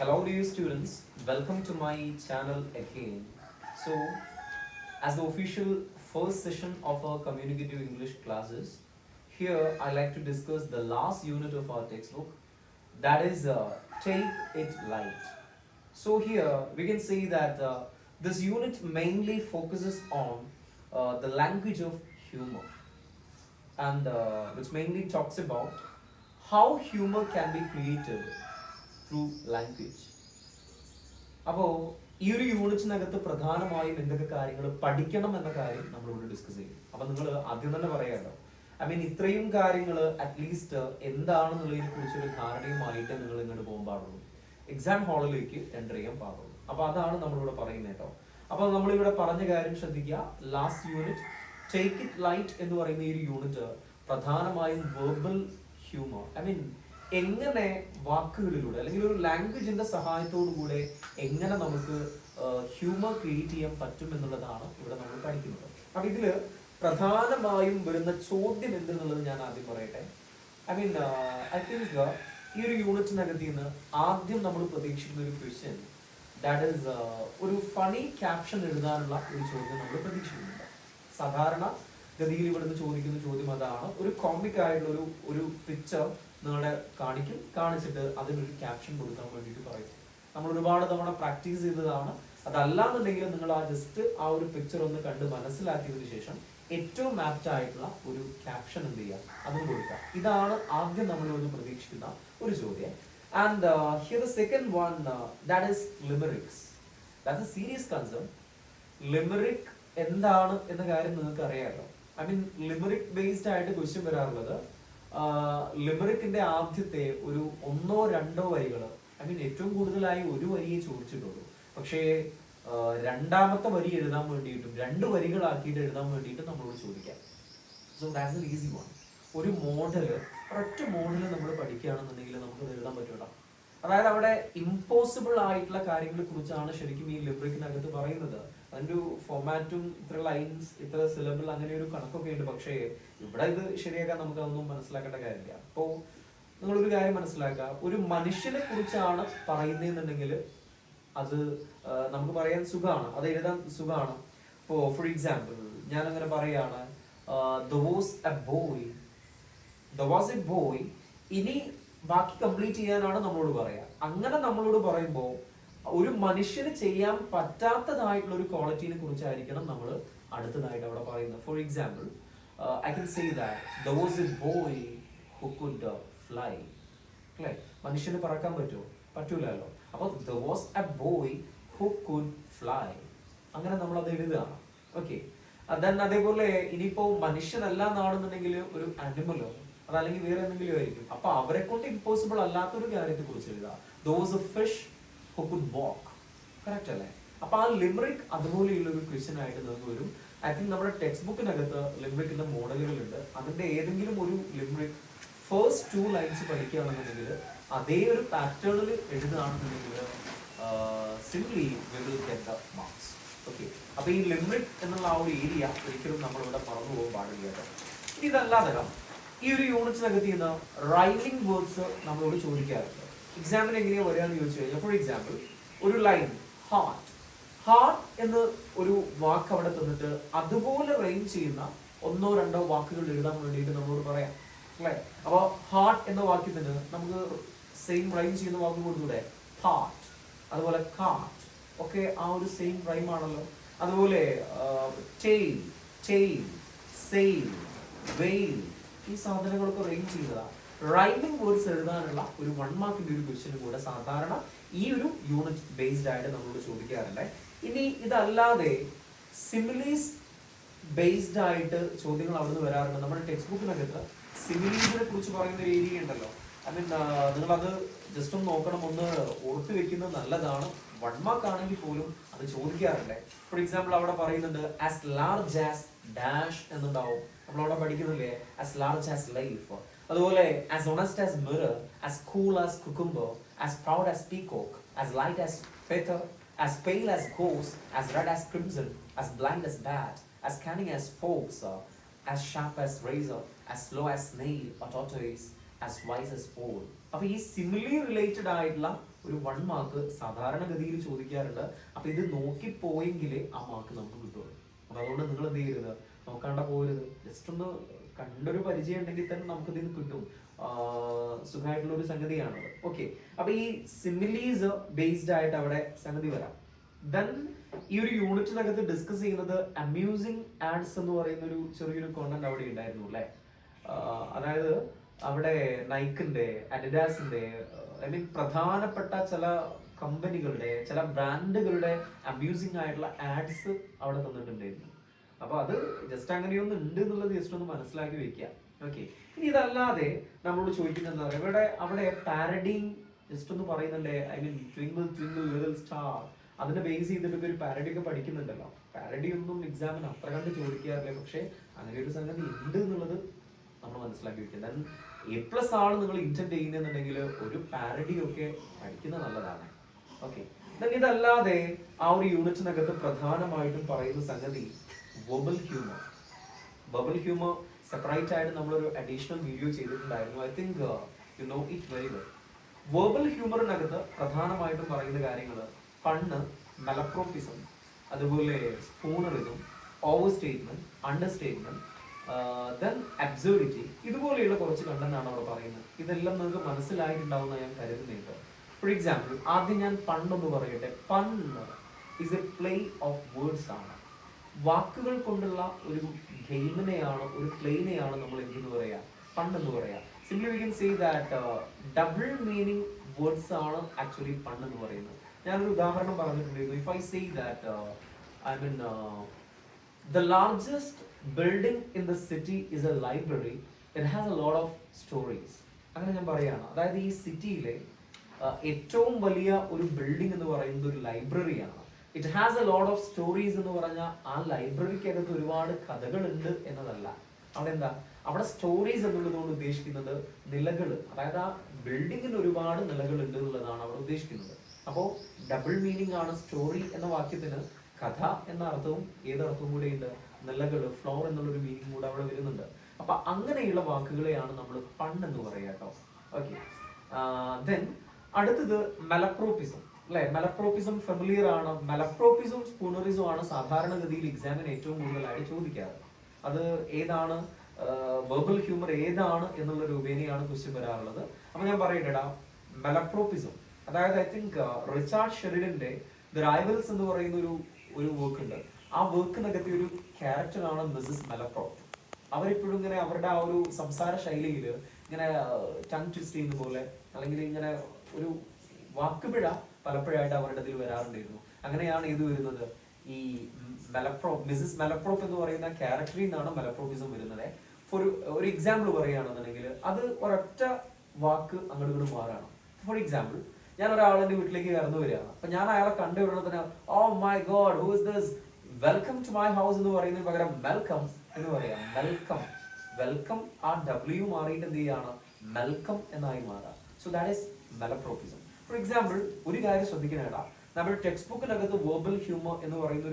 Hello dear students, welcome to my channel again. So, as the official first session of our communicative English classes, here I like to discuss the last unit of our textbook, that is Take It Light. So here we can see that this unit mainly focuses on the language of humor, and which mainly talks about how humor can be created through language. അപ്പോൾ ഈ ഒരു യൂണിറ്റിനകത്ത് പ്രധാനമായും എന്തൊക്കെ കാര്യങ്ങൾ പഠിക്കണം എന്ന കാര്യം നമ്മളിവിടെ ഡിസ്കസ് ചെയ്യും. അപ്പൊ നിങ്ങൾ ആദ്യം തന്നെ പറയാമല്ലോ, ഇത്രയും കാര്യങ്ങൾ അറ്റ്ലീസ്റ്റ് എന്താണെന്നുള്ളതിനെ കുറിച്ചൊരു ധാരണയുമായിട്ട് നിങ്ങൾ ഇങ്ങോട്ട് പോകാൻ പാടുള്ളൂ, എക്സാം ഹാളിലേക്ക് എൻ്റർ ചെയ്യാൻ പാടുള്ളൂ. അപ്പൊ അതാണ് നമ്മളിവിടെ പറയുന്നത് കേട്ടോ. അപ്പൊ നമ്മളിവിടെ പറഞ്ഞ കാര്യം ശ്രദ്ധിക്കുക. Last unit take it light എന്ന് പറയുന്ന ഈ ഒരു യൂണിറ്റ് പ്രധാനമായും വെർബൽ ഹ്യൂമർ, എങ്ങനെ വാക്കുകളിലൂടെ അല്ലെങ്കിൽ ഒരു ലാംഗ്വേജിന്റെ സഹായത്തോടു കൂടെ എങ്ങനെ നമുക്ക് ഹ്യൂമർ ക്രിയേറ്റ് ചെയ്യാൻ പറ്റും എന്നുള്ളതാണ് ഇവിടെ നമ്മൾ പഠിക്കുന്നത്. അപ്പൊ ഇതില് പ്രധാനമായും വരുന്ന ചോദ്യം എന്തെന്നുള്ളത് ഞാൻ ആദ്യം പറയട്ടെ. ഐ തിങ്ക് ഈ ഒരു യൂണിറ്റിനകത്ത് നിന്ന് ആദ്യം നമ്മൾ പ്രതീക്ഷിക്കുന്ന ഒരു ക്വസ്റ്റ്യൻ, ദാറ്റ് ഈസ് ഒരു ഫണി ക്യാപ്ഷൻ എഴുതാനുള്ള ഒരു ചോദ്യം നമ്മൾ പ്രതീക്ഷിക്കുന്നുണ്ട്. സാധാരണ ഗതിയിൽ ഇവിടുന്ന് ചോദിക്കുന്ന ചോദ്യം അതാണ്. ഒരു കോമിക് ആയിട്ടുള്ള ഒരു പിക്ചർ നിങ്ങളെ കാണിച്ചിട്ട് അതിനൊരു ക്യാപ്ഷൻ കൊടുക്കാൻ വേണ്ടിയിട്ട് പറയും. നമ്മൾ ഒരുപാട് തവണ പ്രാക്ടീസ് ചെയ്തതാണ്. അതല്ലാന്നുണ്ടെങ്കിൽ നിങ്ങൾ ജസ്റ്റ് ആ ഒരു പിക്ചർ ഒന്ന് കണ്ട് മനസ്സിലാക്കിയതിനു ശേഷം ഏറ്റവും ആപ്റ്റ് ആയിട്ടുള്ള ഒരു ക്യാപ്ഷൻ എന്ത് ചെയ്യുക, അതും കൊടുക്കുക. ഇതാണ് ആദ്യം നമ്മളോട് പ്രതീക്ഷിക്കുന്ന ഒരു ചോദ്യം. And here the second one, that is limericks. That's a serious concern. Limerick എന്താണ് എന്ന കാര്യം നിങ്ങൾക്ക് അറിയാമല്ലോ. ലിമറിക് ബേസ്ഡ് ആയിട്ട് ക്വസ്റ്റ്യൻ വരാറുള്ളത് ലിമറിക്കിന്റെ ആദ്യത്തെ ഒരു ഒന്നോ രണ്ടോ വരികൾ, ഏറ്റവും കൂടുതലായി ഒരു വരിയെ ചോദിച്ചിട്ടുള്ളൂ. പക്ഷേ രണ്ടാമത്തെ വരി എഴുതാൻ വേണ്ടിയിട്ടും രണ്ട് വരികളാക്കിയിട്ട് എഴുതാൻ വേണ്ടിയിട്ടും നമ്മളോട് ചോദിക്കാം. So that's an easy one. ഒരു മോഡല്, ഒരൊറ്റ മോഡല് നമ്മൾ പഠിക്കുകയാണെന്നുണ്ടെങ്കിൽ നമുക്ക് എഴുതാൻ പറ്റൂടാ. അതായത് അവിടെ ഇമ്പോസിബിൾ ആയിട്ടുള്ള കാര്യങ്ങളെ കുറിച്ചാണ് ശരിക്കും ഈ ലിമറിക്കിനകത്ത് പറയുന്നത്. അതിൻ്റെ ഒരു ഫോമാറ്റും ഇത്ര ലൈൻസ് ഇത്ര സിലബിൾ അങ്ങനെ ഒരു കണക്കൊക്കെ ഉണ്ട്. പക്ഷേ ഇവിടെ ഇത് ശരിയാക്കാൻ നമുക്ക് അതൊന്നും മനസ്സിലാക്കേണ്ട കാര്യമില്ല. അപ്പോൾ നിങ്ങളൊരു കാര്യം മനസ്സിലാക്കുക, ഒരു മനുഷ്യനെ കുറിച്ചാണ് പറയുന്നതെന്നുണ്ടെങ്കിൽ അത് നമുക്ക് പറയാൻ സുഖമാണ്, അത് എഴുതാൻ സുഖമാണ്. ഇപ്പോൾ ഫോർ എക്സാമ്പിൾ ഞാൻ അങ്ങനെ പറയാണ്, there was a boy. ഇനി ബാക്കി കംപ്ലീറ്റ് ചെയ്യാനാണ് നമ്മളോട് പറയാ. അങ്ങനെ നമ്മളോട് പറയുമ്പോൾ ഒരു മനുഷ്യന് ചെയ്യാൻ പറ്റാത്തതായിട്ടുള്ള ഒരു ക്വാളിറ്റിനെ കുറിച്ചായിരിക്കണം നമ്മൾ അടുത്തതായിട്ട് അവിടെ പറയുന്നത്. For example I can say that there was a boy who could fly. അല്ലേ, മനുഷ്യന് പറക്കാൻ പറ്റുമോ? പറ്റൂലല്ലോ. അപ്പോൾ there was a boy who could fly. അങ്ങനെ നമ്മൾ അത് എഴുതുകയാണ്. ഓക്കെ, അതേപോലെ ഇനിയിപ്പോ മനുഷ്യനല്ല എന്നാണെന്നുണ്ടെങ്കിൽ ഒരു ആനിമലോ അതല്ലെങ്കിൽ വേറെ എന്തെങ്കിലും ആയിരിക്കും. അപ്പൊ അവരെ കൊണ്ട് ഇമ്പോസിബിൾ അല്ലാത്തൊരു കാര്യത്തെ കുറിച്ച് എഴുതുക. there was a fish who could walk. Correct അല്ലേ? അപ്പൊ ആ ലിമറിക് അതുപോലെയുള്ള ഒരു ക്വസ്റ്റ്യൻ ആയിട്ട് നമുക്ക് വരും. ഐ തിങ്ക് നമ്മുടെ ടെക്സ്റ്റ് ബുക്കിനകത്ത് ലിമറിക്കിന്റെ മോഡലുകളുണ്ട്. അതിന്റെ ഏതെങ്കിലും ഒരു ലിമറിക് ഫസ്റ്റ് 2 ലൈൻസ് പഠിക്കുകയാണെന്നുണ്ടെങ്കിൽ അതേ ഒരു പാറ്റേണിൽ എഴുതുകയാണെന്നുണ്ടെങ്കിൽ simply we will get the marks. Okay, അപ്പൊ ഈ ലിമറിക് എന്നുള്ള ആ ഒരു ഏരിയ ഒരിക്കലും നമ്മളിവിടെ മറന്നു പോകാൻ പാടില്ല കേട്ടോ. ഇതല്ലാതെ ഈ ഒരു യൂണിറ്റിനകത്ത് ചെയ്യുന്ന റൈമിംഗ് വേർഡ്സ് നമ്മളോട് ചോദിക്കാറുണ്ട്. എക്സാമ്പിൾ എങ്ങനെയാ വരികയെന്ന് ചോദിച്ചു കഴിഞ്ഞാൽ, ഫോർ എക്സാമ്പിൾ ഒരു ലൈൻ ഹാർട്ട്. ഹാർട്ട് എന്ന് ഒരു വാക്ക് അവിടെ തന്നിട്ട് അതുപോലെ റൈം ചെയ്യുന്ന ഒന്നോ രണ്ടോ വാക്കുകൾ എഴുതാൻ വേണ്ടിയിട്ട് നമ്മളോട് പറയാം, അല്ലേ? അപ്പൊ ഹാർട്ട് എന്ന വാക്യത്തിന് നമുക്ക് സെയിം റൈം ചെയ്യുന്ന വാക്ക് കൊടുത്തൂടെ? ഹാർട്ട്. അതുപോലെ കാട്ട് ഒക്കെ ആ ഒരു സെയിം റൈം ആണല്ലോ. അതുപോലെ ടെയിൽ, ടെയിൽ, സെയിൽ, വെയിൽ, ഈ സാധനങ്ങളൊക്കെ റൈം ചെയ്തതാ. റൈമിംഗ് വേർഡ്സ് എഴുതാനുള്ള ഒരു 1 മാർക്കിന്റെ ഒരു ക്വസ്റ്റ്യൻ കൂടെ സാധാരണ ഈ ഒരു യൂണിറ്റ് ബേസ്ഡ് ആയിട്ട് നമ്മളോട് ചോദിക്കാറുണ്ട്. ഇനി ഇതല്ലാതെ സിമിലീസ് ബേസ്ഡ് ആയിട്ട് ചോദ്യങ്ങൾ അവിടുന്ന് വരാറുണ്ട്. നമ്മുടെ ടെക്സ്റ്റ് ബുക്കിനകത്ത് സിമിലീസിനെ കുറിച്ച് പറയുന്ന ഒരു ഏരിയ ഉണ്ടല്ലോ. നിങ്ങളത് ജസ്റ്റ് ഒന്ന് നോക്കണം, ഒന്ന് ഓർത്ത് വെക്കുന്നത് നല്ലതാണ്. 1 മാർക്ക് ആണെങ്കിൽ പോലും അത് ചോദിക്കാറുണ്ട്. ഫോർ എക്സാമ്പിൾ അവിടെ പറയുന്നുണ്ട് ആസ് ലാർജ് ആസ് ഡാഷ് എന്നുണ്ടാവും. നമ്മളവിടെ പഠിക്കുന്നില്ലേ ആസ് ലാർജ് ആസ് ലൈഫ്. അതുപോലെ as honest as mirror, as cool as cucumber, as proud as peacock, as light as feather, as pale as ghost, as red as crimson, as blind as bat, as cunning as fox, as sharp as razor, as slow as snail or tortoise, as wise as owl. അപ്പോൾ ഈ simile related ആയിട്ടുള്ള ഒരു 1 mark സാധാരണഗതിയിൽ ചോദിക്കാറുണ്ട്. അപ്പൊ ഇത് നോക്കിപ്പോയെങ്കിലേ ആ mark നമുക്ക് കിട്ടുള്ളൂ. അപ്പൊ അതുകൊണ്ട് നിങ്ങൾ എന്ത് ചെയ്യരുത്, നോക്കാണ്ട പോകരുത്. ജസ്റ്റ് ഒന്ന് കണ്ടൊരു പരിചയം ഉണ്ടെങ്കിൽ തന്നെ നമുക്ക് ഇതിന് കിട്ടും. സുഖമായിട്ടുള്ള ഒരു സംഗതിയാണത്. ഓക്കെ, അപ്പൊ ഈ സിമിലീസ് ബേസ്ഡ് ആയിട്ട് അവിടെ സംഗതി വരാം. ദെൻ ഈ ഒരു യൂണിറ്റിനകത്ത് ഡിസ്കസ് ചെയ്യുന്നത് അമ്യൂസിങ് ആഡ്സ് എന്ന് പറയുന്ന ഒരു ചെറിയൊരു കോണ്ടന്റ് അവിടെ ഉണ്ടായിരുന്നു അല്ലെ. അതായത് അവിടെ നൈക്കിന്റെ, അഡിഡാസിന്റെ, ഐ മീൻ പ്രധാനപ്പെട്ട ചില കമ്പനികളുടെ, ചില ബ്രാൻഡുകളുടെ അമ്യൂസിങ് ആയിട്ടുള്ള ആഡ്സ് അവിടെ തന്നിട്ടുണ്ടായിരുന്നു. അപ്പൊ അത് ജസ്റ്റ് അങ്ങനെയൊന്നും ഉണ്ട് എന്നുള്ളത് ജസ്റ്റ് ഒന്ന് മനസ്സിലാക്കി വെക്കുക. ഓക്കെ, ഇനി ഇതല്ലാതെ നമ്മളോട് ചോദിക്കുന്നത് എന്താ പറയുക, ഇവിടെ അവിടെ പാരഡിങ് ജസ്റ്റ് ഒന്ന് പറയുന്നുണ്ടേ. I mean twinkle twinkle little star, അതിനെ ബേസ് ചെയ്തിട്ട് ഒരു പാരഡി ഒക്കെ പഠിക്കുന്നുണ്ടല്ലോ. പാരഡി ഒന്നും എക്സാമിന് അത്ര കണ്ട് ചോദിക്കാറില്ല, പക്ഷെ അങ്ങനെ ഒരു സംഗതി ഉണ്ട് എന്നുള്ളത് നമ്മൾ മനസ്സിലാക്കി വെക്കുക. A+ ആണ് നിങ്ങൾ ഇന്റന്റ് ചെയ്യുന്നുണ്ടെങ്കിൽ ഒരു പാരഡി ഒക്കെ പഠിക്കുന്നത് നല്ലതാണ്. ഓക്കെ, ഇതല്ലാതെ ആ ഒരു യൂണിറ്റിനകത്ത് പ്രധാനമായിട്ടും പറയുന്ന സംഗതി verbal humour. Verbal humour separate ആയിട്ട് നമ്മളൊരു അഡീഷണൽ വീഡിയോ ചെയ്തിട്ടുണ്ടായിരുന്നു. I think you know it very well. Verbal ഹ്യൂമറിനകത്ത് പ്രധാനമായിട്ടും പറയുന്ന കാര്യങ്ങൾ പണ്ണ്, മെലപ്രോപ്പിസം, അതുപോലെ spoonerism, over statement, under statement, then absurdity, ഇതുപോലെയുള്ള കുറച്ച് കണ്ടെന്നാണ് അവിടെ പറയുന്നത്. ഇതെല്ലാം നിങ്ങൾക്ക് മനസ്സിലായിട്ടുണ്ടാവുന്ന ഞാൻ കരുതുന്നുണ്ട്. ഫോർ എക്സാമ്പിൾ, ആദ്യം ഞാൻ പണ്ണെന്ന് പറയട്ടെ. Pun is a play of words ആണ്. വാക്കുകൾ കൊണ്ടുള്ള ഒരു ഗെയിമിനെയാണ്, ഒരു പ്ലേനെയാണ് നമ്മൾ എന്തെന്ന് പറയാ, പണ്ണെന്ന് പറയാ. Simply we can say that double meaning words ആണ് ആക്ച്വലി പണ്ണെന്ന് പറയുന്നത്. ഞാനൊരു ഉദാഹരണം പറഞ്ഞിട്ടുണ്ടായിരുന്നു. If I say that I mean the largest building in the city is a library, it has a lot of stories. അങ്ങനെ ഞാൻ പറയാണ്. അതായത് ഈ സിറ്റിയിലെ ഏറ്റവും വലിയ ഒരു ബിൽഡിംഗ് എന്ന് പറയുന്നത് ഒരു ലൈബ്രറിയാണ്. It has a lot of stories എന്ന് പറഞ്ഞാൽ ആ ലൈബ്രറിക്കകത്ത് ഒരുപാട് കഥകളുണ്ട് എന്നതല്ല. അവിടെ എന്താ, അവിടെ സ്റ്റോറീസ് എന്നുള്ളതുകൊണ്ട് ഉദ്ദേശിക്കുന്നത് നിലകൾ, അതായത് ആ ബിൽഡിങ്ങിന് ഒരുപാട് നിലകളുണ്ട് എന്നുള്ളതാണ് അവിടെ ഉദ്ദേശിക്കുന്നത്. അപ്പോൾ ഡബിൾ മീനിങ് ആണ് സ്റ്റോറി എന്ന വാക്യത്തിന്. കഥ എന്ന അർത്ഥവും ഏതർത്ഥവും കൂടെ ഉണ്ട്, നിലകൾ, ഫ്ലോർ എന്നുള്ളൊരു മീനിങ് കൂടെ അവിടെ വരുന്നുണ്ട്. അപ്പൊ അങ്ങനെയുള്ള വാക്കുകളെയാണ് നമ്മൾ പണ്ണെന്ന് പറയാ കേട്ടോ. ഓക്കെ, ദെൻ അടുത്തത് മെലപ്രോപ്പിസം അല്ലെ. മെലപ്രോപ്പിസം ഫെമിലിയർ ആണ്. മെലപ്രോപ്പിസം സ്പൂണറിസം ആണ് സാധാരണഗതിയിൽ എക്സാമിന് ഏറ്റവും കൂടുതലായിട്ട് ചോദിക്കാറ്. അത് ഏതാണ്, വെർബൽ ഹ്യൂമർ ഏതാണ് എന്നുള്ള രൂപേണയാണ് ക്വസ്റ്റ്യൻ വരാറുള്ളത്. അപ്പൊ ഞാൻ പറയട്ടെടാ, മെലപ്രോപ്പിസം അതായത് ഐ തിങ്ക് റിച്ചാർഡ് ഷെറിഡന്റെ ദ റൈവൽസ് എന്ന് പറയുന്ന ഒരു വർക്ക് ഉണ്ട്. ആ വർക്കിനകത്തെ ഒരു ക്യാരക്ടറാണ് മിസസ് മെലപ്രോപ്പ്. അവരിപ്പോഴും ഇങ്ങനെ അവരുടെ ആ ഒരു സംസാര ശൈലിയിൽ ഇങ്ങനെ ടങ് ട്വിസ്റ്റ് ചെയ്യുന്ന പോലെ, അല്ലെങ്കിൽ ഇങ്ങനെ ഒരു വാക്കുപിഴ പലപ്പോഴായിട്ട് അവരുടെ ഇതിൽ വരാറുണ്ടായിരുന്നു. അങ്ങനെയാണ് ഇത് വരുന്നത്. ഈ മിസസ് മെലപ്രോപ്പ് എന്ന് പറയുന്ന ക്യാരക്ടറിൽ നിന്നാണ് മെലപ്രോപ്പിസം വരുന്നത്. ഒരു എക്സാമ്പിൾ പറയുകയാണെന്നുണ്ടെങ്കിൽ അത് ഒരൊറ്റ വാക്ക് അങ്ങോട്ട് ഇങ്ങോട്ട് മാറാണ്. ഫോർ എക്സാമ്പിൾ, ഞാൻ ഒരാളെന്റെ വീട്ടിലേക്ക് കടന്നു വരികയാണ്. അപ്പൊ ഞാൻ അയാളെ കണ്ട ഉടനെ തന്നെ oh my god who is this, welcome to my house എന്ന് പറയുന്നതിന് പകരം വെൽക്കം എന്ന് പറയാം. വെൽക്കം, വെൽക്കം ആ ഡബ്ല്യു മാറിയിട്ട് എന്ത് ചെയ്യാണ്, വെൽക്കം എന്നായി മാറാം. So that is malapropism. For example, ഒരു കാര്യം ശ്രദ്ധിക്കണേടാ, നമ്മുടെ ടെക്സ്റ്റ് ബുക്കിനകത്ത് വെർബൽ ഹ്യൂമർ എന്ന് പറയുന്ന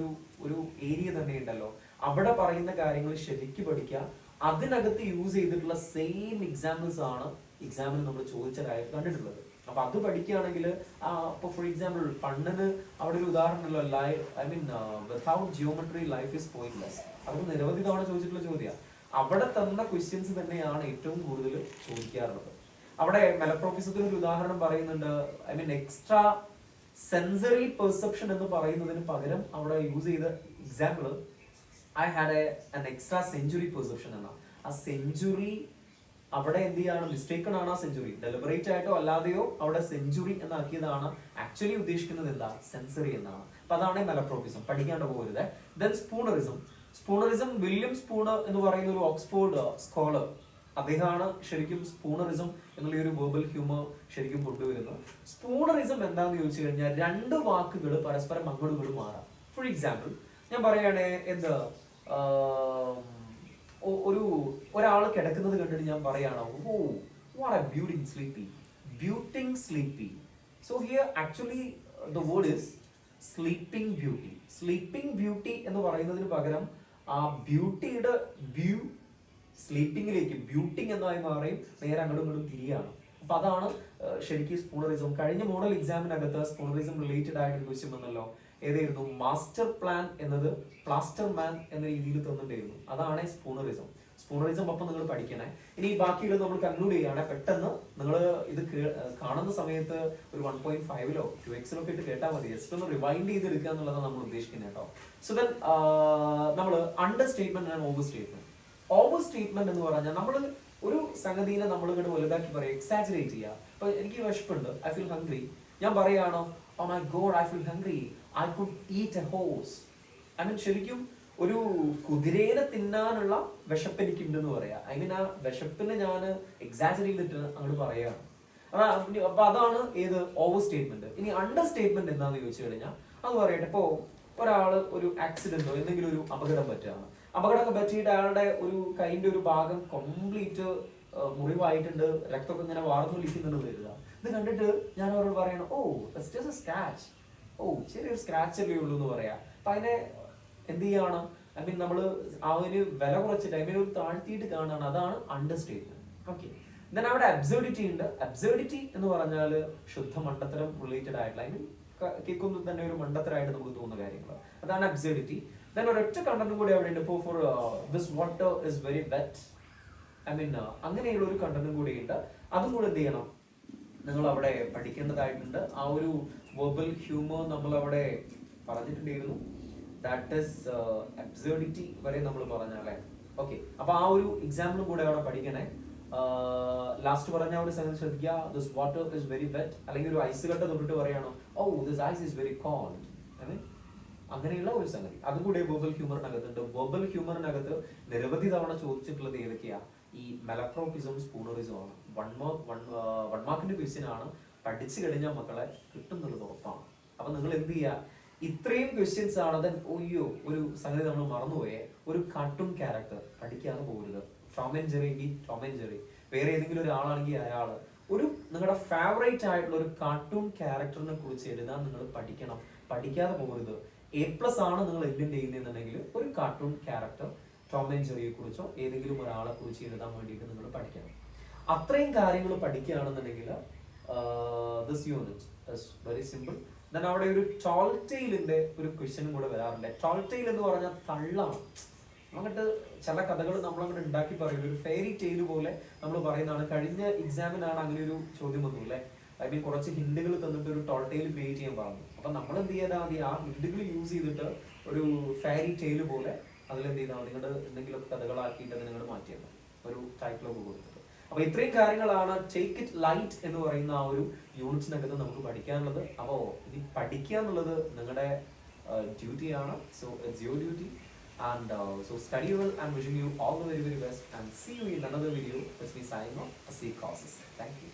ഒരു ഏരിയ തന്നെ ഉണ്ടല്ലോ. അവിടെ പറയുന്ന കാര്യങ്ങൾ ശരിക്കും പഠിക്കുക. അതിനകത്ത് യൂസ് ചെയ്തിട്ടുള്ള സെയിം എക്സാമ്പിൾസ് ആണ് എക്സാമിന് നമ്മൾ ചോദിച്ചതായിട്ട് കണ്ടിട്ടുള്ളത്. അപ്പൊ അത് പഠിക്കുകയാണെങ്കിൽ ഇപ്പൊ ഫോർ എക്സാമ്പിൾ പണ്ണിന് അവിടെ ഒരു ഉദാഹരണമല്ലോ, I mean without geometry life is pointless. അത് നിരവധി തവണ ചോദിച്ചിട്ടുള്ള ചോദ്യം. അവിടെ തന്ന ക്വസ്റ്റ്യൻസ് തന്നെയാണ് ഏറ്റവും കൂടുതൽ ചോദിക്കാറുള്ളത്. അവിടെ മെലപ്രോപ്പിസത്തിന് ഒരു ഉദാഹരണം പറയുന്നുണ്ട്. I mean extra sensory perception എന്ന് പറയുന്നതിന് പകരം അവിടെ യൂസ് ചെയ്ത example I had an extra sensory perception എന്നാ. ആ സെഞ്ചുറി അവിടെ എന്ത് ചെയ്യാണ്, മിസ്റ്റേക്കൺ ആണ് ആ സെഞ്ചുറി. ഡെലിബറേറ്റ് ആയിട്ടോ അല്ലാതെയോ അവിടെ സെഞ്ചുറി എന്നാക്കിയതാണ്. ആക്ച്വലി ഉദ്ദേശിക്കുന്നത് എന്താ, സെൻസറി എന്നാണ്. അപ്പൊ അതാണ് മെലപ്രോപ്പിസം, പഠിക്കാണ്ട് പോകരുത്. ദെൻ സ്പൂണറിസം. സ്പൂണറിസം വില്യം സ്പൂണർ എന്ന് പറയുന്ന ഒരു ഓക്സ്ഫോർഡ് സ്കോളർ, അദ്ദേഹമാണ് ശരിക്കും സ്പൂണറിസം എന്നുള്ള ഒരു വെർബൽ ഹ്യൂമർ ശരിക്കും കൊണ്ടുവരുന്നത്. സ്പൂണറിസം എന്താന്ന് ചോദിച്ചു കഴിഞ്ഞാൽ രണ്ട് വാക്കുകൾ പരസ്പരം അങ്ങോട്ടും ഇങ്ങോട്ടും മാറാം. ഫോർ എക്സാമ്പിൾ, ഞാൻ പറയുകയാണെ എന്ത്, ഒരാൾ കിടക്കുന്നത് കണ്ടിട്ട് ഞാൻ പറയാണ് oh what a beauting sleepy, beauting sleepy. So here actually the word is sleeping beauty. Sleeping beauty എന്ന് പറയുന്നതിന് പകരം ആ ബ്യൂട്ടിയുടെ സ്ലീപ്പിംഗിലേക്ക് ബ്യൂട്ടിങ് എന്നായി മാറിയും നേരെ അങ്ങോട്ടും ഇങ്ങോട്ടും തിരിയാണ്. അപ്പൊ അതാണ് ശരിക്കും സ്പൂണറിസം. കഴിഞ്ഞ മോഡൽ എക്സാമിനകത്ത് സ്പൂണറിസം റിലേറ്റഡ് ആയിട്ട് ക്വസ്റ്റ്യൻ വന്നല്ലോ. ഏതായിരുന്നു? മാസ്റ്റർ പ്ലാൻ എന്നത് പ്ലാസ്റ്റർ മാൻ എന്ന രീതിയിൽ തന്നിട്ടായിരുന്നു. അതാണ് സ്പൂണറിസം. സ്പൂണറിസം അപ്പം നിങ്ങൾ പഠിക്കണേ. ഇനി ബാക്കിയുള്ളത് നമ്മൾ കൺക്ലൂഡ് ചെയ്യാണ്. പെട്ടെന്ന് നിങ്ങൾ ഇത് കാണുന്ന സമയത്ത് ഒരു 1.5-ലോ 2x ഒക്കെ ഇട്ട് കേട്ടാൽ മതി. ജസ്റ്റ് ഒന്ന് റിവൈൻഡ് ചെയ്തെടുക്കുക എന്നുള്ളതാണ് നമ്മൾ ഉദ്ദേശിക്കുന്നത് കേട്ടോ. സോ ദെൻ നമ്മൾ under statement and over statement. Over statement എന്ന് പറഞ്ഞാൽ നമ്മൾ ഒരു സംഗതിനെ നമ്മൾ ഇങ്ങോട്ട് വലുതാക്കി പറയുക, എക്സാജറേറ്റ് ചെയ്യുക. അപ്പൊ എനിക്ക് വിശപ്പുണ്ട്, ഐ ഫീൽ ഹംഗ്രി. ഞാൻ പറയുകയാണോ, oh my god I feel hungry, I could eat a horse. I mean ശരിക്കും ഒരു കുതിരേനെ തിന്നാനുള്ള വിശപ്പ് എനിക്കുണ്ടെന്ന് പറയാം. ഐ മീൻ ആ വിശപ്പിനെ ഞാൻ എക്സാജറേറ്റ് ചെയ്തിട്ട് അങ്ങോട്ട് പറയുകയാണ്. അപ്പൊ അതാണ് ഏത് ഓവർ സ്റ്റേറ്റ്മെന്റ്. ഇനി അണ്ടർ സ്റ്റേറ്റ്മെന്റ് എന്താന്ന് ചോദിച്ചു കഴിഞ്ഞാൽ അത് പറയട്ടെ. ഇപ്പോ ഒരാള് ഒരു ആക്സിഡന്റോ എന്തെങ്കിലും ഒരു അപകടം പറ്റുകയാണ്. അപകടമൊക്കെ പറ്റിയിട്ട് അയാളുടെ ഒരു കൈന്റെ ഒരു ഭാഗം കംപ്ലീറ്റ് മുറിവായിട്ടുണ്ട്, രക്തമൊക്കെ ഇങ്ങനെ വാർന്നൊലിക്കുന്നുണ്ട് വരിക. ഇത് കണ്ടിട്ട് ഞാൻ അവരോട് പറയണം, ഓ ജസ്റ്റ് സ്ക്രാച്ച്, ഓ ചെറിയൊരു സ്ക്രാച്ച് അല്ലേ ഉള്ളൂ എന്ന് പറയാം. അപ്പൊ അതിനെ എന്ത് ചെയ്യാണ്? ഐ മീൻ നമ്മള് ആ ഒരു വില കുറച്ചിട്ട് ഐ മീൻ ഒരു താഴ്ത്തിയിട്ട് കാണുകയാണ്. അതാണ് അണ്ടർ സ്റ്റേറ്റ്മെന്റ്. ഓക്കെ. ദെൻ അവിടെ അബ്സേർഡിറ്റി ഉണ്ട്. അബ്സേർഡിറ്റി എന്ന് പറഞ്ഞാൽ ശുദ്ധ മണ്ടത്തരം റിലേറ്റഡ് ആയിട്ടുള്ള, ഐ മീൻ കേൾക്കുമ്പോൾ തന്നെ ഒരു മണ്ടത്തരമായിട്ട് നമുക്ക് തോന്നുന്ന കാര്യങ്ങൾ, അതാണ് അബ്സേർഡിറ്റി. ദെൻ ഒരൊറ്റ കണ്ടന്റ് കൂടി അവിടെ ഉണ്ട്. ഇപ്പോൾ for this water is very wet, I mean അങ്ങനെയുള്ള ഒരു കണ്ടന്റും കൂടി ഉണ്ട്. അതും കൂടെ എന്ത് ചെയ്യണം, നിങ്ങൾ അവിടെ പഠിക്കേണ്ടതായിട്ടുണ്ട്. ആ ഒരു വെർബൽ ഹ്യൂമർ നമ്മൾ അവിടെ പറഞ്ഞിട്ടുണ്ടായിരുന്നു. ദാറ്റ് ഈസ് അബ്സേർഡിറ്റി വരെ നമ്മൾ പറഞ്ഞാലേ. ഓക്കെ. അപ്പൊ ആ ഒരു എക്സാമ്പിളും കൂടെ അവിടെ പഠിക്കണേ. ലാസ്റ്റ് പറഞ്ഞ ഒരു സംഗതി ശ്രദ്ധിക്കുക, this water is very wet. അല്ലെങ്കിൽ ഒരു ഐസ് കട്ട തൊട്ടിട്ട് പറയണോ, oh this ice is very cold. I mean അങ്ങനെയുള്ള ഒരു സംഗതി അതും കൂടെ വെർബൽ ഹ്യൂമറിനകത്തുണ്ട്. വെർബൽ ഹ്യൂമറിനകത്ത് നിരവധി തവണ ചോദിച്ചിട്ടുള്ളത് ഏതൊക്കെയാ? ഈ മെലപ്രോപ്പിസം, സ്പൂണറിസം ആണ്. വൺ മാർക്കിന്റെ ക്വസ്റ്റ്യൻ ആണ്. പഠിച്ചു കഴിഞ്ഞാൽ മക്കളെ കിട്ടുന്നുള്ളത് ഉറപ്പാണ്. അപ്പൊ നിങ്ങൾ എന്ത് ചെയ്യുക, ഇത്രയും ക്വസ്റ്റ്യൻസ് ആണ്. ദെൻ ഒയ്യോ ഒരു സംഗതി നമ്മൾ മറന്നുപോയേ, ഒരു കാർട്ടൂൺ ക്യാരക്ടർ പഠിക്കാതെ പോകരുത്. ടോം ആൻഡ് ജെറി എങ്കിൽ ടോം ആൻഡ് ജെറി, വേറെ ഏതെങ്കിലും ഒരാളാണെങ്കിൽ അയാള്, ഒരു നിങ്ങളുടെ ഫേവറേറ്റ് ആയിട്ടുള്ള ഒരു കാർട്ടൂൺ ക്യാരക്ടറിനെ കുറിച്ച് എഴുതാൻ നിങ്ങൾ പഠിക്കണം. പഠിക്കാതെ പോകരുത്. A+ ആണ് നിങ്ങൾ എന്തിന്റെ ചെയ്യുന്നുണ്ടെങ്കിൽ ഒരു കാർട്ടൂൺ ക്യാരക്ടർ ടോം ആൻഡ് ജെറിയെ കുറിച്ചോ ഏതെങ്കിലും ഒരാളെ കുറിച്ച് എഴുതാൻ വേണ്ടിയിട്ട് നിങ്ങൾ പഠിക്കണം. അത്രയും കാര്യങ്ങൾ പഠിക്കുകയാണെന്നുണ്ടെങ്കിൽ this unit is very simple. Then അവിടെ ഒരു ടോൾ ടെയിലിന്റെ ഒരു ക്വസ്റ്റ്യനും കൂടെ വരാറുണ്ട്. ടോൾ ടെയിൽ എന്ന് പറഞ്ഞാൽ തള്ളാണ്. അങ്ങോട്ട് ചില കഥകൾ നമ്മളങ്ങോട്ട് ഉണ്ടാക്കി പറയും, ഒരു ഫെയറി ടെയിൽ പോലെ നമ്മൾ പറയുന്നതാണ്. കഴിഞ്ഞ എക്സാമിനാണ് അങ്ങനെ ഒരു ചോദ്യം വന്നു അല്ലെ. ഐ മീൻ കുറച്ച് ഹിന്റുകൾ തന്നിട്ട് ഒരു ടോൾ ടെയിൽ ക്രിയേറ്റ് ചെയ്യാൻ പറഞ്ഞു. അപ്പൊ നമ്മൾ എന്ത് ചെയ്താൽ മതി, ആ ഹിന്റുകൾ യൂസ് ചെയ്തിട്ട് ഒരു ഫെയറി ടെയിൽ പോലെ അതിലെന്ത് ചെയ്താൽ മതി, നിങ്ങളുടെ എന്തെങ്കിലും കഥകളാക്കിയിട്ട് അത് നിങ്ങൾ മാറ്റിയാൽ മതി, ഒരു ടൈറ്റിലൊക്കെ കൊടുത്തിട്ട്. അപ്പൊ ഇത്രയും കാര്യങ്ങളാണ് ടേക്ക് ഇറ്റ് ലൈറ്റ് എന്ന് പറയുന്ന ആ ഒരു യൂണിറ്റ്സിനകത്ത് നമുക്ക് പഠിക്കാനുള്ളത്. അപ്പോ ഇത് പഠിക്കുക എന്നുള്ളത് നിങ്ങളുടെ ഡ്യൂട്ടിയാണ്. So it's your duty. And so study well and wishing you all the very best and see you in another video. Let's be signing off. See you courses. Thank you.